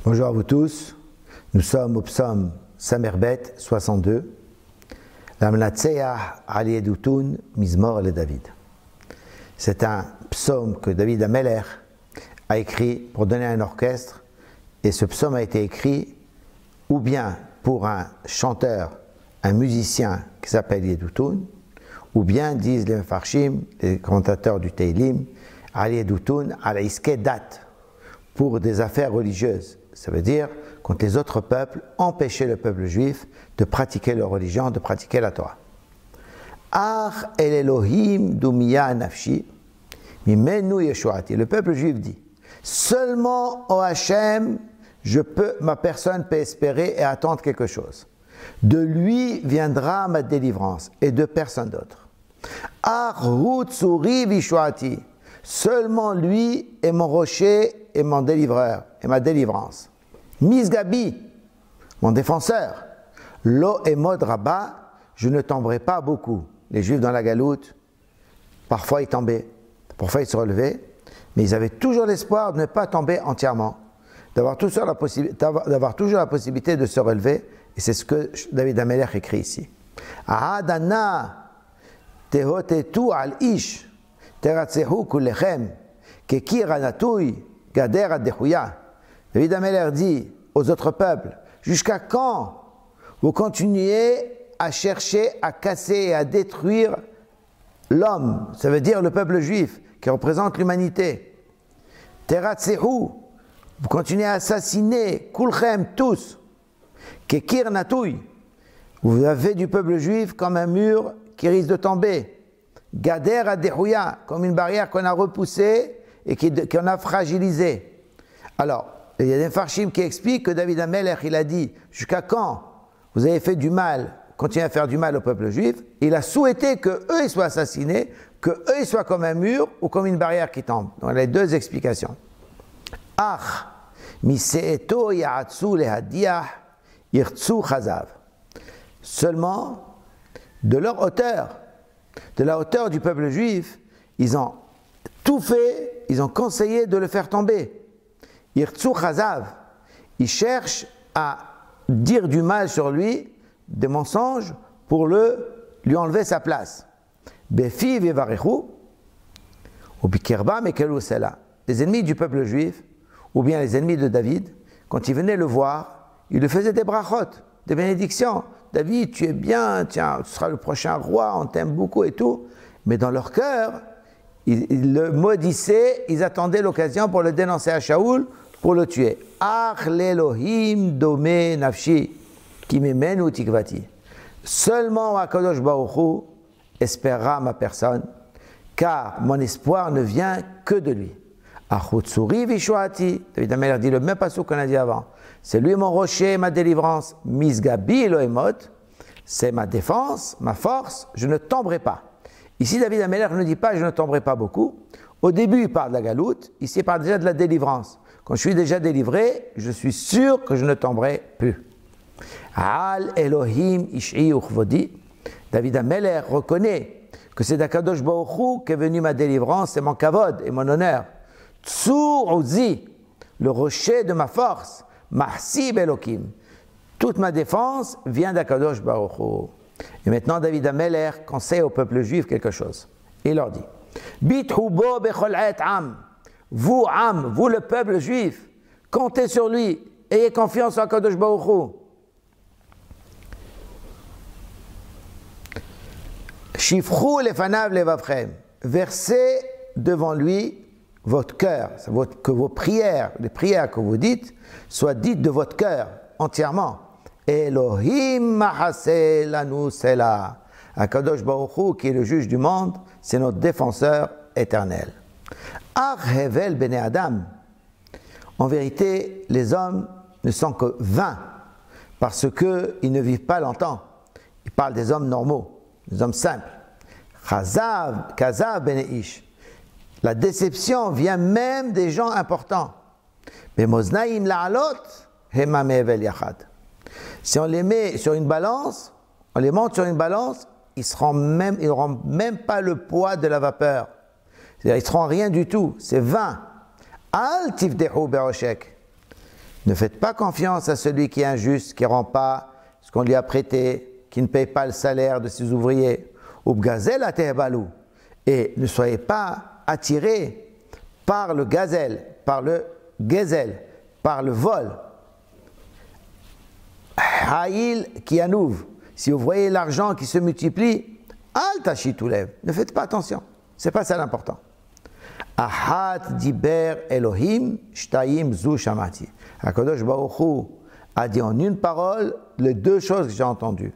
Bonjour à vous tous, nous sommes au psaume Samerbet 62, Lamnatseah Ali Edutun Mizmor le David. C'est un psaume que David Ameler a écrit pour donner un orchestre, et ce psaume a été écrit ou bien pour un chanteur, un musicien qui s'appelle Yedutun, ou bien disent les Mefarshim, les commentateurs du Teilim, Ali Edutun al Iske Dat, pour des affaires religieuses. Ça veut dire quand les autres peuples empêchaient le peuple juif de pratiquer leur religion, de pratiquer la Torah. Ach el Elohim dumiya nafshi mimenu yeshuati. Le peuple juif dit, seulement au Hachem, ma personne peut espérer et attendre quelque chose. De lui viendra ma délivrance et de personne d'autre. Ach hu tzuri vishuati. Seulement lui est mon rocher et mon délivreur et ma délivrance. Misgabi, mon défenseur. Lo emod rabba, je ne tomberai pas beaucoup. Les Juifs dans la Galoute, parfois ils tombaient, parfois ils se relevaient, mais ils avaient toujours l'espoir de ne pas tomber entièrement, d'avoir toujours la possibilité de se relever, et c'est ce que David Ameler écrit ici. Ahadana tehotetu al ish teratzehu kulechem kekir anatui gader adehuya. David Ameler dit aux autres peuples, jusqu'à quand vous continuez à chercher à casser et à détruire l'homme, ça veut dire le peuple juif qui représente l'humanité. Teratzehu, vous continuez à assassiner kulchem tous, kekir natui, vous avez du peuple juif comme un mur qui risque de tomber. Gader adehuya, comme une barrière qu'on a repoussée et qu'on a fragilisée. Alors, il y a des Mefarshim qui expliquent que David Ameler, il a dit, jusqu'à quand vous avez fait du mal, continuez à faire du mal au peuple juif, il a souhaité qu'eux ils soient assassinés, qu'eux ils soient comme un mur ou comme une barrière qui tombe. Donc il y a deux explications. Ach, miseeto ya'atsu lehadiah, irtsu chazav. Seulement, de leur hauteur, de la hauteur du peuple juif, ils ont tout fait, ils ont conseillé de le faire tomber. Irtsu chazav, ils cherchent à dire du mal sur lui, des mensonges, pour lui enlever sa place. Befi vevarechu, ou bikerba mekelu sela. Les ennemis du peuple juif, ou bien les ennemis de David, quand ils venaient le voir, ils lui faisaient des brachot, des bénédictions. David, tu es bien, tiens, tu seras le prochain roi, on t'aime beaucoup et tout. Mais dans leur cœur, ils le maudissaient, ils attendaient l'occasion pour le dénoncer à Shaoul, pour le tuer. Ach l'Elohim domé nafshi, qui m'emène tikvati. Seulement Akadosh Baruch Hu espérera ma personne, car mon espoir ne vient que de lui. Achutsuri vishuati, David Ameler dit le même passage qu'on a dit avant. C'est lui mon rocher, ma délivrance. Misgabi lo emot, c'est ma défense, ma force, je ne tomberai pas. Ici, David Ameler ne dit pas je ne tomberai pas beaucoup. Au début, il parle de la galoute, ici, il parle déjà de la délivrance. Quand je suis déjà délivré, je suis sûr que je ne tomberai plus. Al Elohim Ish'i Uchvodi. David Ameler reconnaît que c'est d'Akadosh Baruch Hu qu'est venue ma délivrance et mon kavod et mon honneur. Tsur Uzi, le rocher de ma force. Mahsib Elohim. Toute ma défense vient d'Akadosh Baruch Hu. Et maintenant, David Ameler conseille au peuple juif quelque chose. Il leur dit, Bithubo bechol et am. Vous, am, vous le peuple juif, comptez sur lui, ayez confiance en Akadosh Baruch Hu. Shifru lefanav levavchem. Versez devant lui votre cœur, que vos prières, les prières que vous dites, soient dites de votre cœur entièrement. Elohim mahaseh lanu sela. Akadosh Baruch Hu, qui est le juge du monde, c'est notre défenseur éternel. Arhevel bene Adam. En vérité, les hommes ne sont que vains parce qu'ils ne vivent pas longtemps. Il parle des hommes normaux, des hommes simples. Chazav, kazav bene ish. La déception vient même des gens importants. Bemoznaim la'alot, hema me'evel yachad. Si on les met sur une balance, on les monte sur une balance, ils n'auront même pas le poids de la vapeur. C'est-à-dire, ils ne seront rien du tout. C'est vain. Al tifdehu be'oshek. Ne faites pas confiance à celui qui est injuste, qui ne rend pas ce qu'on lui a prêté, qui ne paye pas le salaire de ses ouvriers. Et ne soyez pas attirés par le gazel, par le gezel, par le vol. Haïl qui anouve. Si vous voyez l'argent qui se multiplie, al tachitulev. Ne faites pas attention. C'est pas ça l'important. Ahat diber Elohim shtayim zu shamati. HaKadosh Baruch Hu a dit en une parole les deux choses que j'ai entendues.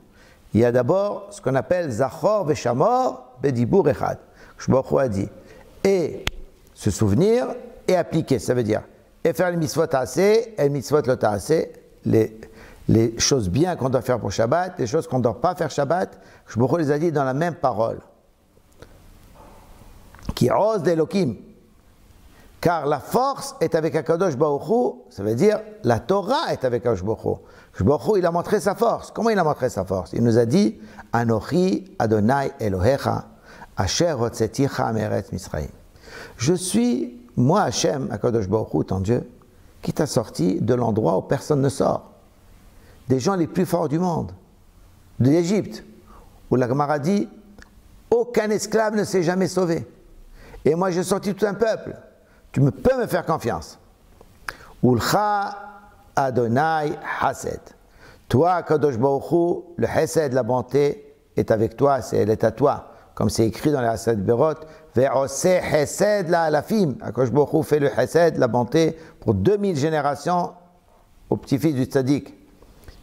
Il y a d'abord ce qu'on appelle Zachor veshamor bedibur echad. HaKadosh Baruch Hu a dit et se souvenir et appliquer. Ça veut dire et faire les mitzvot assez et les mitzvot lo ta'aseh, les choses bien qu'on doit faire pour Shabbat, les choses qu'on ne doit pas faire Shabbat. HaKadosh Baruch Hu les a dit dans la même parole. Qui ose d'Elohim. Car la force est avec HaKadosh Baruch Hu, ça veut dire la Torah est avec HaKadosh Baruch Hu. HaKadosh Baruch Hu, il a montré sa force. Comment il a montré sa force? Il nous a dit Anochi Adonai Elohecha Asher hotzeticha me'eretz Misraïm. Je suis, moi Hachem, HaKadosh Baruch Hu, ton Dieu, qui t'a sorti de l'endroit où personne ne sort. Des gens les plus forts du monde, de l'Égypte, où la Gemara dit aucun esclave ne s'est jamais sauvé. Et moi j'ai sorti tout un peuple. Tu peux me faire confiance. Ulcha Adonai Hased. Toi, Kadosh Baruch Hu, le Hesed, la bonté, est avec toi, elle est à toi. Comme c'est écrit dans les Hesed Berot, Ve'ose Hesed la Alafim. Kadosh Baruch Hu fait le Hesed, la bonté, pour 2000 générations au petit-fils du Tzaddik.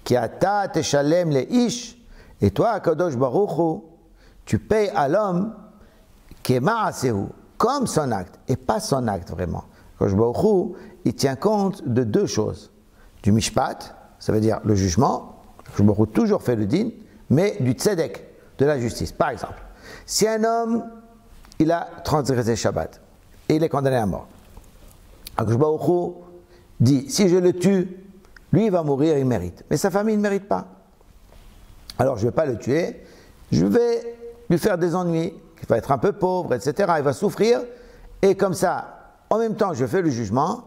Ki ata teshalem le ish. Et toi, Kadosh Baruch Hu, tu payes à l'homme Kema'asehu, comme son acte, et pas son acte vraiment. Kadosh Baruch Hu, il tient compte de deux choses. Du mishpat, ça veut dire le jugement, Kadosh Baruch Hu toujours fait le din, mais du tzedek, de la justice. Par exemple, si un homme, il a transgressé Shabbat, et il est condamné à mort, Kadosh Baruch Hu dit, si je le tue, lui il va mourir, il mérite. Mais sa famille ne mérite pas. Alors je ne vais pas le tuer, je vais lui faire des ennuis, il va être un peu pauvre, etc. Il va souffrir, et comme ça, en même temps, je fais le jugement,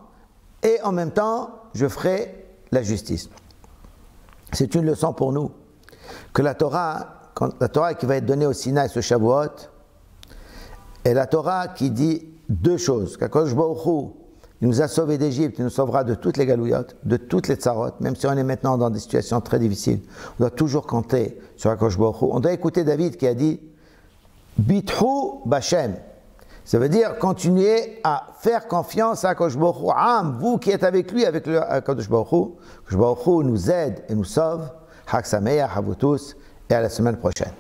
et en même temps, je ferai la justice. C'est une leçon pour nous, que la Torah qui va être donnée au Sinaï, ce Shavuot, est la Torah qui dit deux choses. Qu'Akadosh Baruch Hu, il nous a sauvés d'Égypte, il nous sauvera de toutes les galouillottes, de toutes les tsarot, même si on est maintenant dans des situations très difficiles. On doit toujours compter sur Akadosh Baruch Hu. On doit écouter David qui a dit Bithu Bashem. Ça veut dire continuer à faire confiance à Akadosh Baruch Hu. Am, vous qui êtes avec lui, avec le Akadosh Baruch Hu. Akadosh Baruch Hu nous aide et nous sauve. Chag Sameach à vous tous et à la semaine prochaine.